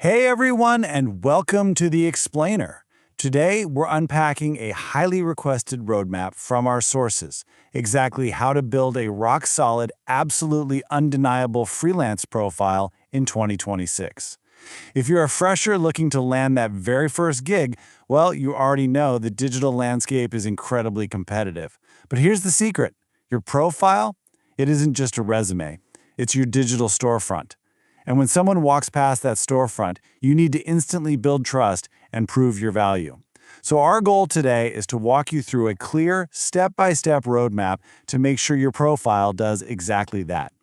Hey everyone, and welcome to The Explainer. Today, we're unpacking a highly requested roadmap from our sources, exactly how to build a rock-solid, absolutely undeniable freelance profile in 2026. If you're a fresher looking to land that very first gig, well, you already know the digital landscape is incredibly competitive. But here's the secret. Your profile, it isn't just a resume. It's your digital storefront. And when someone walks past that storefront, you need to instantly build trust and prove your value. So our goal today is to walk you through a clear, step-by-step roadmap to make sure your profile does exactly that.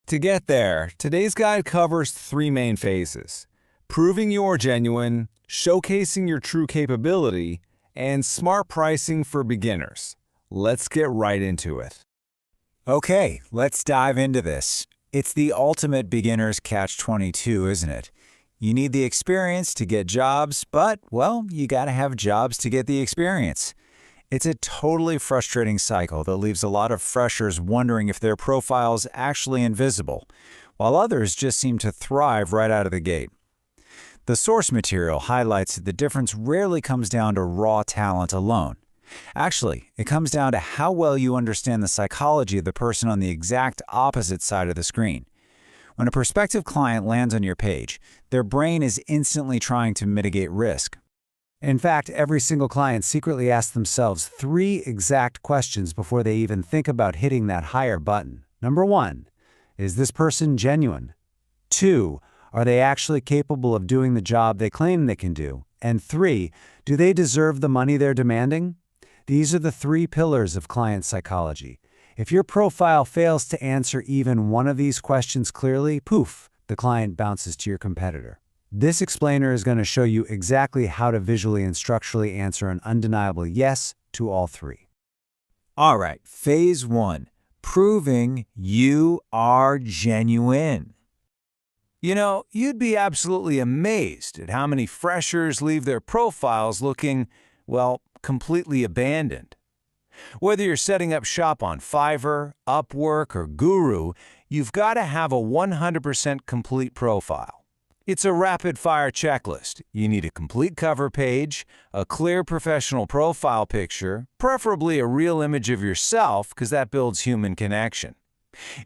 To get there, today's guide covers three main phases: proving you're genuine, showcasing your true capability, and smart pricing for beginners. Let's get right into it. Okay, let's dive into this. It's the ultimate beginner's catch-22, isn't it? You need the experience to get jobs, but, well, you gotta have jobs to get the experience. It's a totally frustrating cycle that leaves a lot of freshers wondering if their profile's actually invisible, while others just seem to thrive right out of the gate. The source material highlights that the difference rarely comes down to raw talent alone. Actually, it comes down to how well you understand the psychology of the person on the exact opposite side of the screen. When a prospective client lands on your page, their brain is instantly trying to mitigate risk. In fact, every single client secretly asks themselves three exact questions before they even think about hitting that hire button. Number one, is this person genuine? Two, are they actually capable of doing the job they claim they can do? And three, do they deserve the money they're demanding? These are the three pillars of client psychology. If your profile fails to answer even one of these questions clearly, poof, the client bounces to your competitor. This explainer is going to show you exactly how to visually and structurally answer an undeniable yes to all three. All right, phase one, proving you are genuine. You know, you'd be absolutely amazed at how many freshers leave their profiles looking, well, completely abandoned. Whether you're setting up shop on Fiverr, Upwork, or Guru, you've got to have a 100% complete profile. It's a rapid-fire checklist. You need a complete cover page, a clear professional profile picture, preferably a real image of yourself because that builds human connection.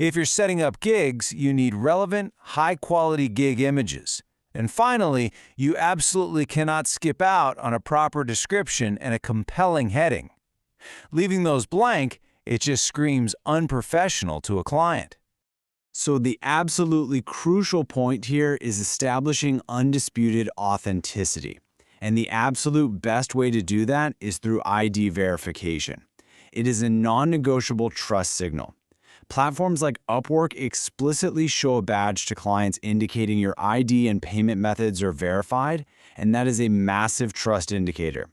If you're setting up gigs, you need relevant, high-quality gig images. And finally, you absolutely cannot skip out on a proper description and a compelling heading. Leaving those blank, it just screams unprofessional to a client. So the absolutely crucial point here is establishing undisputed authenticity. And the absolute best way to do that is through ID verification. It is a non-negotiable trust signal. Platforms like Upwork explicitly show a badge to clients indicating your ID and payment methods are verified, and that is a massive trust indicator.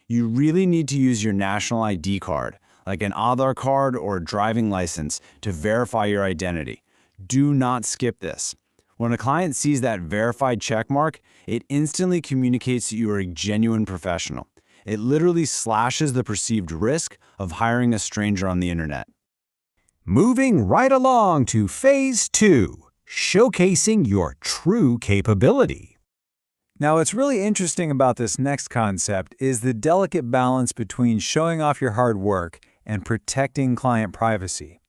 You really need to use your national ID card, like an Aadhaar card or a driving license, to verify your identity. Do not skip this. When a client sees that verified checkmark, it instantly communicates that you are a genuine professional. It literally slashes the perceived risk of hiring a stranger on the internet. Moving right along to phase two, showcasing your true capability. Now, what's really interesting about this next concept is the delicate balance between showing off your hard work and protecting client privacy.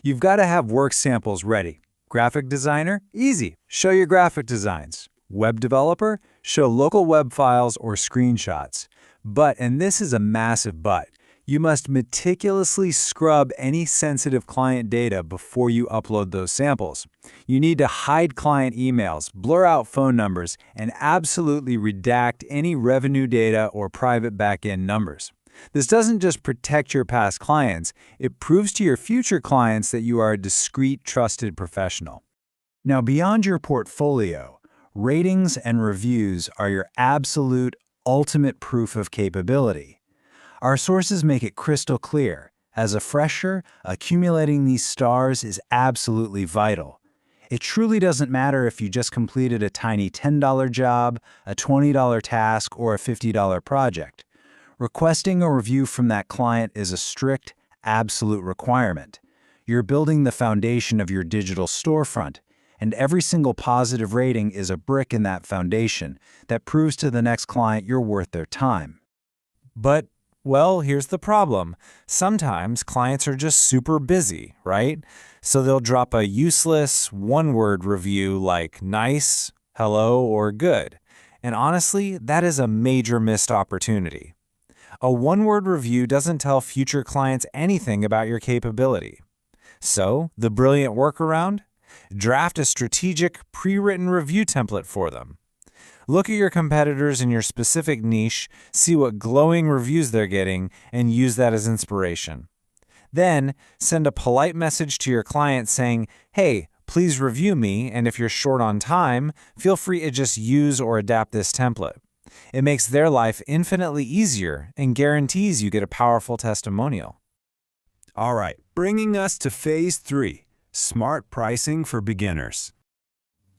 You've got to have work samples ready. Graphic designer? Easy. Show your graphic designs. Web developer? Show local web files or screenshots. But, and this is a massive but, you must meticulously scrub any sensitive client data before you upload those samples. You need to hide client emails, blur out phone numbers, and absolutely redact any revenue data or private backend numbers. This doesn't just protect your past clients, it proves to your future clients that you are a discreet, trusted professional. Now, beyond your portfolio, ratings and reviews are your absolute, ultimate proof of capability. Our sources make it crystal clear. As a fresher, accumulating these stars is absolutely vital. It truly doesn't matter if you just completed a tiny $10 job, a $20 task, or a $50 project. Requesting a review from that client is a strict, absolute requirement. You're building the foundation of your digital storefront, And every single positive rating is a brick in that foundation that proves to the next client you're worth their time. But, well, here's the problem. Sometimes clients are just super busy, right? So they'll drop a useless one-word review like nice, hello, or good. And honestly, that is a major missed opportunity. A one-word review doesn't tell future clients anything about your capability. So, the brilliant workaround? Draft a strategic, pre-written review template for them. Look at your competitors in your specific niche, see what glowing reviews they're getting, and use that as inspiration. Then, send a polite message to your client saying, hey, please review me, and if you're short on time, feel free to just use or adapt this template. It makes their life infinitely easier and guarantees you get a powerful testimonial. All right, bringing us to phase 3, smart pricing for beginners.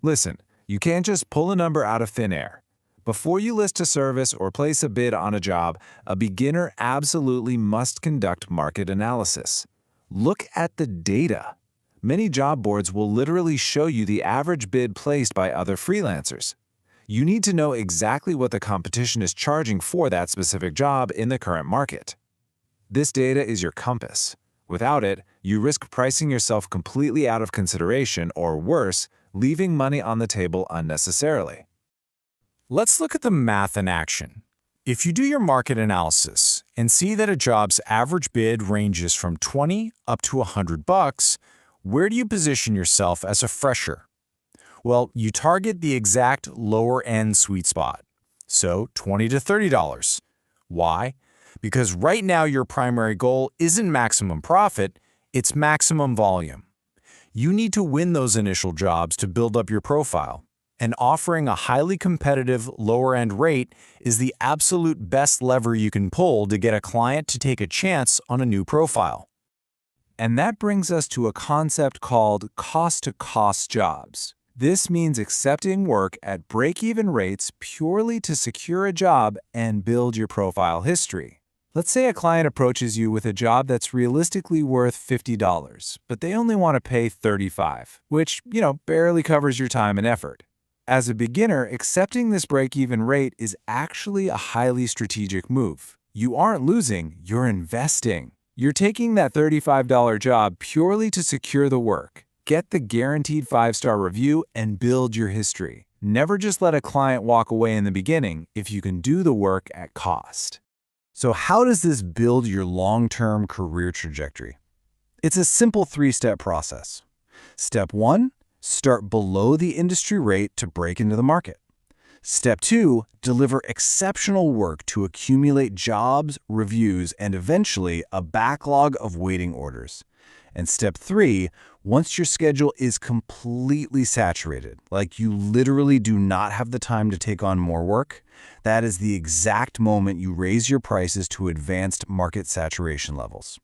Listen, you can't just pull a number out of thin air. Before you list a service or place a bid on a job, a beginner absolutely must conduct market analysis. Look at the data. Many job boards will literally show you the average bid placed by other freelancers. You need to know exactly what the competition is charging for that specific job in the current market. This data is your compass. Without it, you risk pricing yourself completely out of consideration or worse, leaving money on the table unnecessarily. Let's look at the math in action. If you do your market analysis and see that a job's average bid ranges from $20 up to $100, where do you position yourself as a fresher? Well, you target the exact lower-end sweet spot, so $20 to $30. Why? Because right now your primary goal isn't maximum profit, it's maximum volume. You need to win those initial jobs to build up your profile, and offering a highly competitive lower-end rate is the absolute best lever you can pull to get a client to take a chance on a new profile. And that brings us to a concept called cost-to-cost jobs. This means accepting work at break-even rates purely to secure a job and build your profile history. Let's say a client approaches you with a job that's realistically worth $50, but they only want to pay $35, which, barely covers your time and effort. As a beginner, accepting this break-even rate is actually a highly strategic move. You aren't losing, you're investing. You're taking that $35 job purely to secure the work, get the guaranteed 5-star review, and build your history. Never just let a client walk away in the beginning if you can do the work at cost. So how does this build your long-term career trajectory? It's a simple 3-step process. Step 1, start below the industry rate to break into the market. Step 2, deliver exceptional work to accumulate jobs, reviews, and eventually a backlog of waiting orders. And step 3, once your schedule is completely saturated, like you literally do not have the time to take on more work, that is the exact moment you raise your prices to advanced market saturation levels.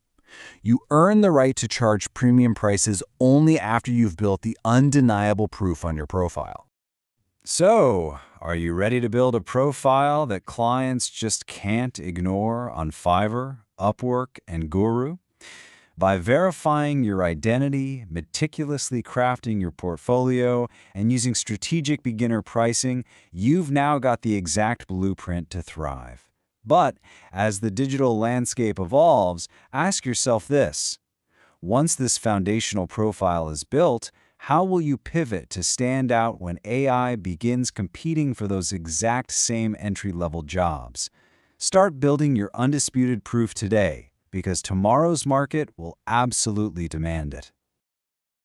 You earn the right to charge premium prices only after you've built the undeniable proof on your profile. So, are you ready to build a profile that clients just can't ignore on Fiverr, Upwork, and Guru? By verifying your identity, meticulously crafting your portfolio, and using strategic beginner pricing, you've now got the exact blueprint to thrive. But as the digital landscape evolves, ask yourself this. Once this foundational profile is built, how will you pivot to stand out when AI begins competing for those exact same entry-level jobs? Start building your undisputed proof today, because tomorrow's market will absolutely demand it.